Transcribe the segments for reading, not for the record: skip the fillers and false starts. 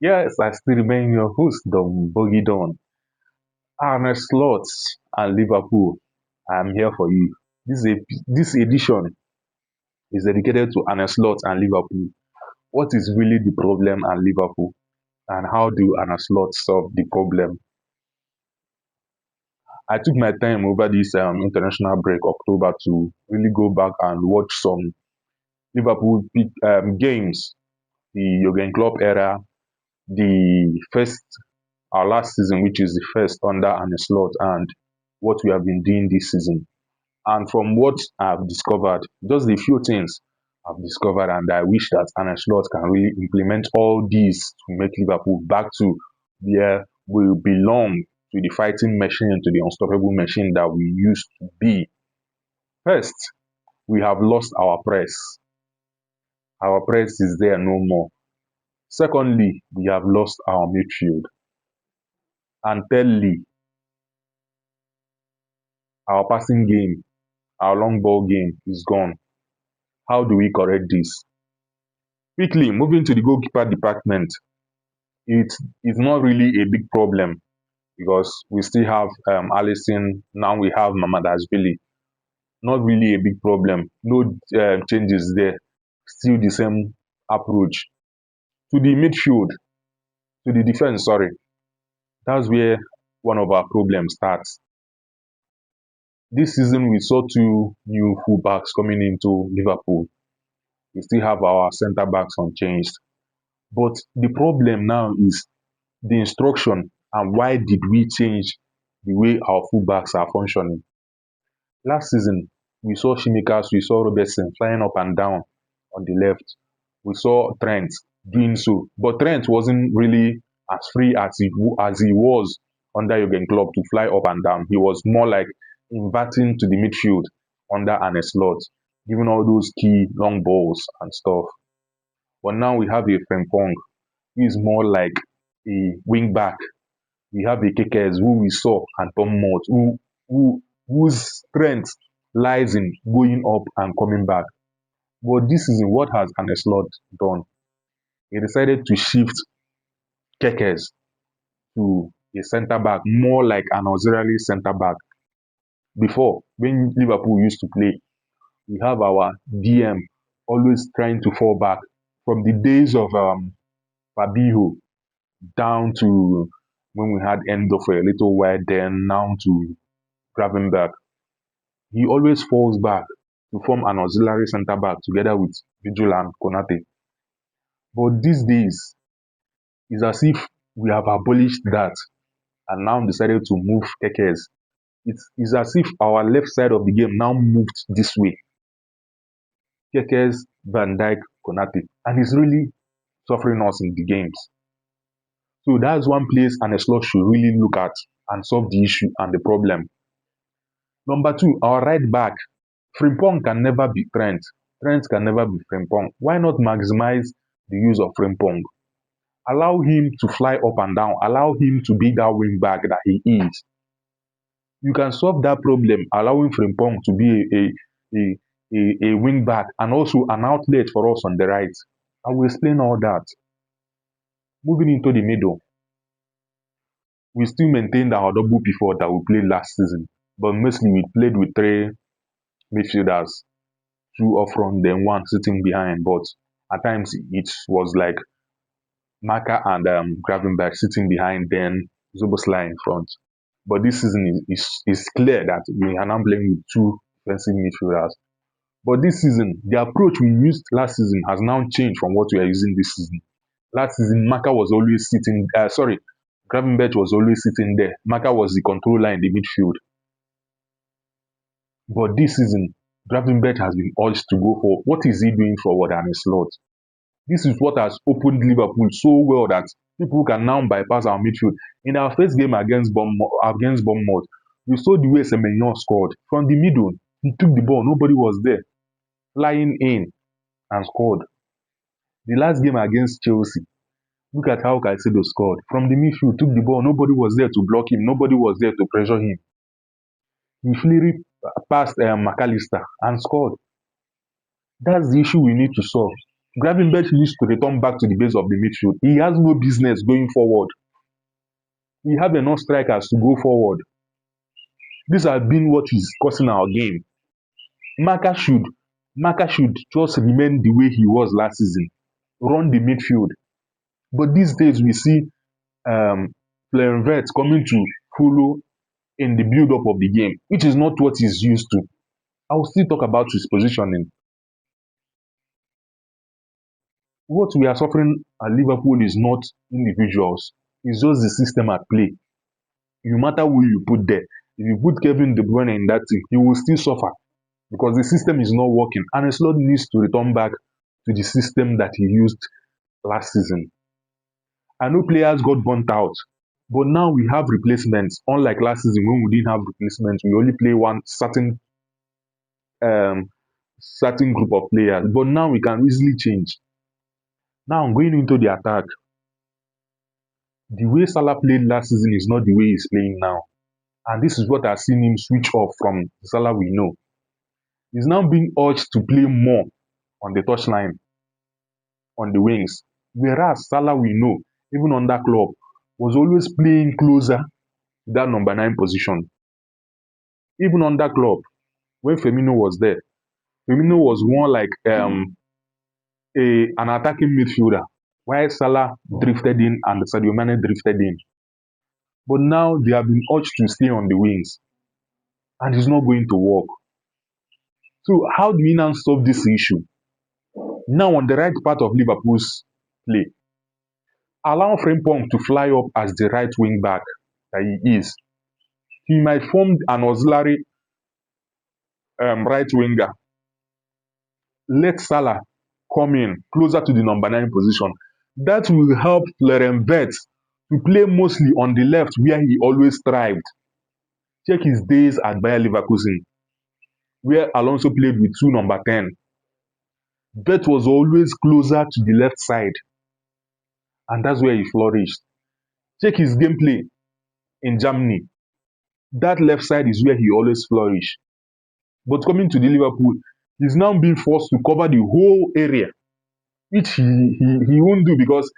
Yes, I still remain your host, Dom Bogey Don. Arne Slots and Liverpool. I'm here for you. This edition is dedicated to Arne Slots and Liverpool. What is really the problem at Liverpool, and how do Arne Slots solve the problem? I took my time over this international break, October, to really go back and watch some Liverpool games, the Jurgen Klopp era, the first our last season, which is the first under Arne Slot, and what we have been doing this season. And from what I've discovered, just the few things I've discovered, and I wish that Arne Slot can really implement all these to make Liverpool back to where we belong, to the fighting machine, to the unstoppable machine that we used to be. First, we have lost our press. Our press is there no more. Secondly, we have lost our midfield. And thirdly, our passing game, our long ball game is gone. How do we correct this? Quickly, moving to the goalkeeper department, it is not really a big problem because we still have Allison. Now we have Mamadashvili. Not really a big problem. No changes there. Still the same approach. To the midfield, to the defense, sorry. That's where one of our problems starts. This season, we saw two new fullbacks coming into Liverpool. We still have our centre backs unchanged. But the problem now is the instruction, and why did we change the way our fullbacks are functioning. Last season, we saw Shimikas, we saw Robertson flying up and down on the left. We saw Trent doing so. But Trent wasn't really as free as he was under Jurgen Klopp to fly up and down. He was more like inverting to the midfield under Arne Slot, giving all those key long balls and stuff. But now we have a Frimpong who is more like a wing back. We have a Kekes who we saw and Bournemouth whose strength lies in going up and coming back. But this season, what has Arne Slot done? He decided to shift Kekes to a centre back, more like an auxiliary centre back. Before, when Liverpool used to play, we have our DM always trying to fall back from the days of Fabinho down to when we had Endo for a little while, then now to Gravenberg. He always falls back to form an auxiliary centre back together with Vigil and Konate. But these days, it's as if we have abolished that and now decided to move Kekes. It's as if our left side of the game now moved this way. Kekes, Van Dijk, Konate. And it's really suffering us in the games. So that's one place and a slot should really look at and solve the issue and the problem. Number two, our right back. Frimpong can never be Trent. Trent can never be Frimpong. Why not maximize the use of Frimpong? Allow him to fly up and down. Allow him to be that wing back that he is. You can solve that problem allowing Frimpong to be a wing back and also an outlet for us on the right. I will explain all that. Moving into the middle, we still maintained our double before that we played last season, but mostly we played with three midfielders, two up front, then one sitting behind. But at times it was like Maka and Gravenberg sitting behind, then Zobosly in front. But this season is clear that we are now playing with two defensive midfielders. But this season, the approach we used last season has now changed from what we are using this season. Last season, Maka was always sitting, Gravenberch was always sitting there. Maka was the controller in the midfield. But this season, Gravenberch has been urged to go for what is he doing forward and a slot. This is what has opened Liverpool so well that people can now bypass our midfield. In our first game against Bournemouth, we saw the way Semenyo scored. From the middle, he took the ball, nobody was there. Flying in and scored. The last game against Chelsea, look at how Caicedo scored. From the midfield, took the ball, nobody was there to block him, nobody was there to pressure him. He flew past McAllister and scored. That's the issue we need to solve. Gravenberch needs to return back to the base of the midfield. He has no business going forward. We have enough strikers to go forward. This has been what is causing our game. Maka should Maka should just remain the way he was last season, run the midfield. But these days we see um, Florian coming to follow in the build-up of the game, which is not what he's used to. I will still talk about his positioning. What we are suffering at Liverpool is not individuals, it's just the system at play. No matter who you put there, if you put Kevin De Bruyne in that team, he will still suffer because the system is not working. And Slot needs to return back to the system that he used last season. I know players got burnt out, but now we have replacements. Unlike last season when we didn't have replacements, we only play one um, certain group of players. But now we can easily change. Now going into the attack, the way Salah played last season is not the way he's playing now. And this is what I've seen him switch off from Salah we know. He's now being urged to play more on the touchline, on the wings. Whereas Salah we know, even under club, was always playing closer to that number 9 position. Even under club, when Firmino was there, Firmino was more like an attacking midfielder, while Salah drifted in and Sadio Mane drifted in. But now they have been urged to stay on the wings, and it's not going to work. So how do we now solve this issue? Now on the right part of Liverpool's play, allow Frimpong to fly up as the right wing back that he is. He might form an auxiliary right winger. Let Salah come in closer to the number 9 position. That will help Florian Wirtz to play mostly on the left where he always thrived. Check his days at Bayer Leverkusen, where Alonso played with 2 number 10. Wirtz was always closer to the left side, and that's where he flourished. Check his gameplay in Germany. That left side is where he always flourished. But coming to the Liverpool, he's now being forced to cover the whole area, which he won't do because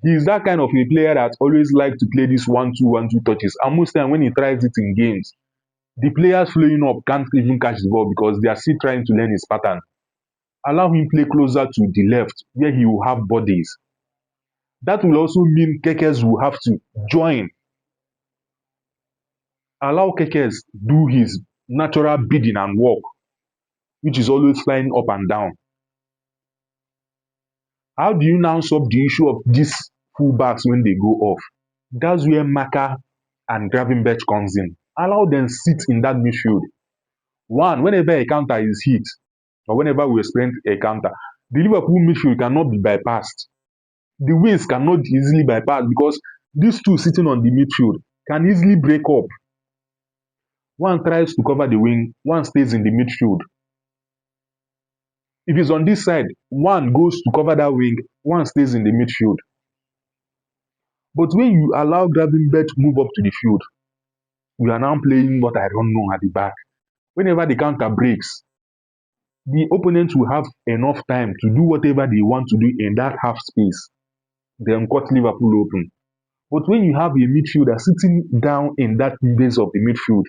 he's that kind of a player that always like to play this 1-2 touches. And most time when he tries it in games, the players flowing up can't even catch the ball because they are still trying to learn his pattern. Allow him play closer to the left where he will have bodies. That will also mean Kekes will have to join. Allow Kekes do his natural bidding and work, which is always flying up and down. How do you now solve the issue of these fullbacks when they go off? That's where Maka and Gravenberch comes in. Allow them sit in that midfield. One, whenever a counter is hit, or whenever we experience a counter, the Liverpool midfield cannot be bypassed. The wings cannot easily bypass because these two sitting on the midfield can easily break up. One tries to cover the wing, one stays in the midfield. If it's on this side, one goes to cover that wing, one stays in the midfield. But when you allow Gravenberch to move up to the field, we are now playing what I don't know at the back. Whenever the counter breaks, the opponent will have enough time to do whatever they want to do in that half space, then cut Liverpool open. But when you have a midfielder sitting down in that base of the midfield,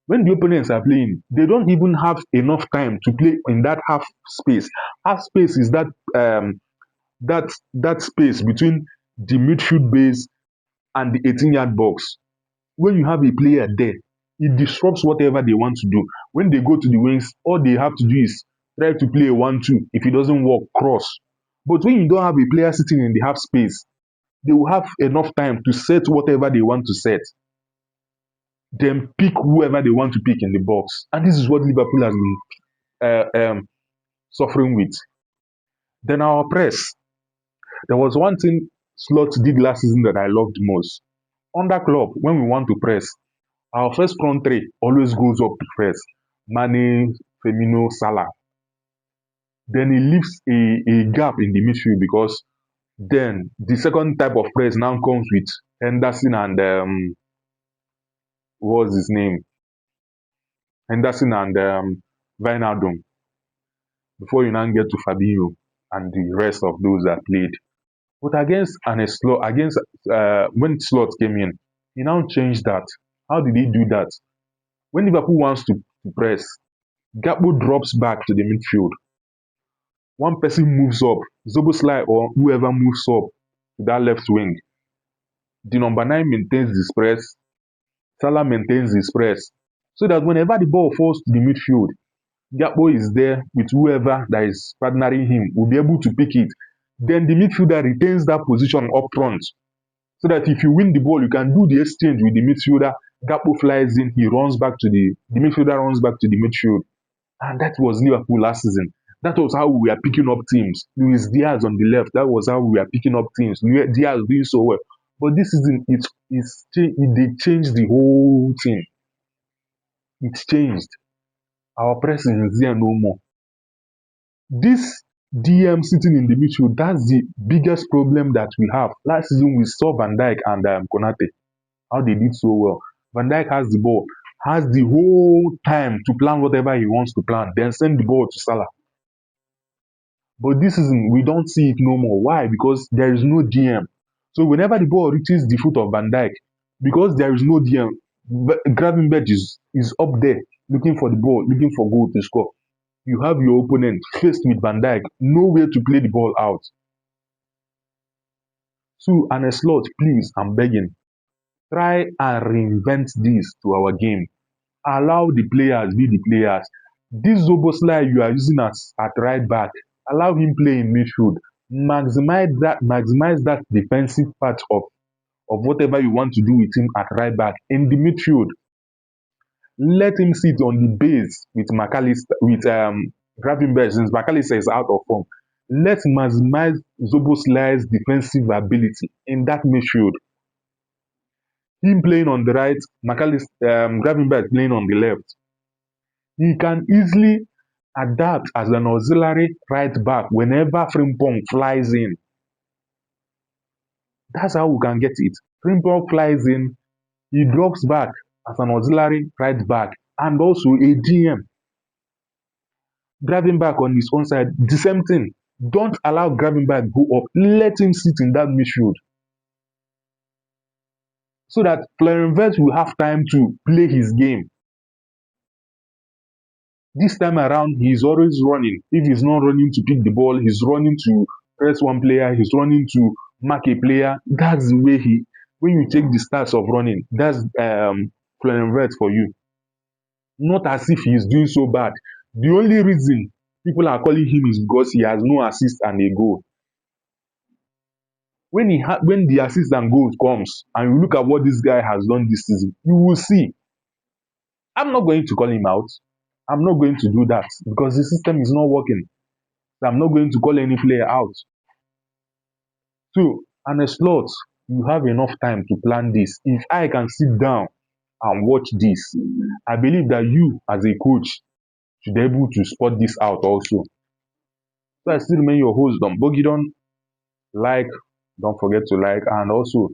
when the opponents are playing, they don't even have enough time to play in that half space. Half space is that space between the midfield base and the 18-yard box. When you have a player there, it disrupts whatever they want to do. When they go to the wings, all they have to do is try to play a 1-2. If it doesn't work, cross. But when you don't have a player sitting in the half space, they will have enough time to set whatever they want to set. Then pick whoever they want to pick in the box. And this is what Liverpool has been suffering with. Then our press. There was one thing Slot did last season that I loved most. Under club, when we want to press, our first front three always goes up to first. Mane, Firmino, Salah. Then he leaves a gap in the midfield because then the second type of press now comes with Henderson and what's his name? Henderson and Wijnaldum before you now get to Fabinho. and the rest of those that played. But against against when Slot came in, he now changed that. How did he do that? When Liverpool wants to press, Gakpo drops back to the midfield. One person moves up, Zoboslai or whoever moves up to that left wing. The number 9 maintains the press, Salah maintains his press. So that whenever the ball falls to the midfield, Gakpo is there with whoever that is partnering him, will be able to pick it. Then the midfielder retains that position up front. So that if you win the ball, you can do the exchange with the midfielder. Gakpo flies in, he runs back to the midfielder runs back to the midfield. And that was Liverpool last season. That was how we were picking up teams. Luis Diaz on the left, that was how we were picking up teams. Diaz doing so well. But this season, they changed the whole thing. It's changed. Our pressing is there no more. This DM sitting in the midfield, that's the biggest problem that we have. Last season, we saw Van Dijk and Konate, how they did so well. Van Dijk has the ball, has the whole time to plan whatever he wants to plan, then send the ball to Salah. But this season, we don't see it no more. Why? Because there is no DM. So whenever the ball reaches the foot of Van Dijk, because there is no DM, Gravenberch is up there looking for the ball, looking for goal to score. You have your opponent faced with Van Dijk, nowhere to play the ball out. So, and a Slot, please, I'm begging, try and reinvent this to our game. Allow the players be the players. This Zoboslai you are using at right back, allow him play in midfield. Maximize that defensive part of whatever you want to do with him at right back in the midfield. Let him sit on the base with McAllister, with Gravenberch, since McAllister is out of form. Let's maximize Zoboslai's defensive ability in that midfield. Him playing on the right, Gravenberch playing on the left. He can easily adapt as an auxiliary right back whenever Frimpong flies in. That's how we can get it. Frimpong flies in, he drops back as an auxiliary right back and also a DM. Gravenberch on his own side, the same thing. Don't allow Gravenberch go up. Let him sit in that midfield. So that Florian will have time to play his game. This time around, he's always running. If he's not running to pick the ball, he's running to press one player, he's running to mark a player. That's the way when you take the stats of running, that's Florian for you. Not as if he's doing so bad. The only reason people are calling him is because he has no assist and a goal. When the assist and goal comes, and you look at what this guy has done this season, you will see. I'm not going to call him out. I'm not going to do that because the system is not working. So I'm not going to call any player out. So, and a Slot, you have enough time to plan this. If I can sit down and watch this, I believe that you, as a coach, should be able to spot this out also. So I still remain your host, Don Bogidon. Don't forget to like, and also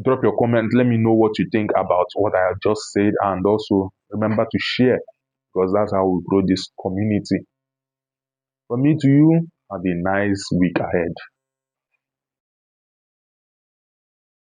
drop your comment. Let me know what you think about what I have just said, and also remember to share because that's how we grow this community. From me to you, have a nice week ahead.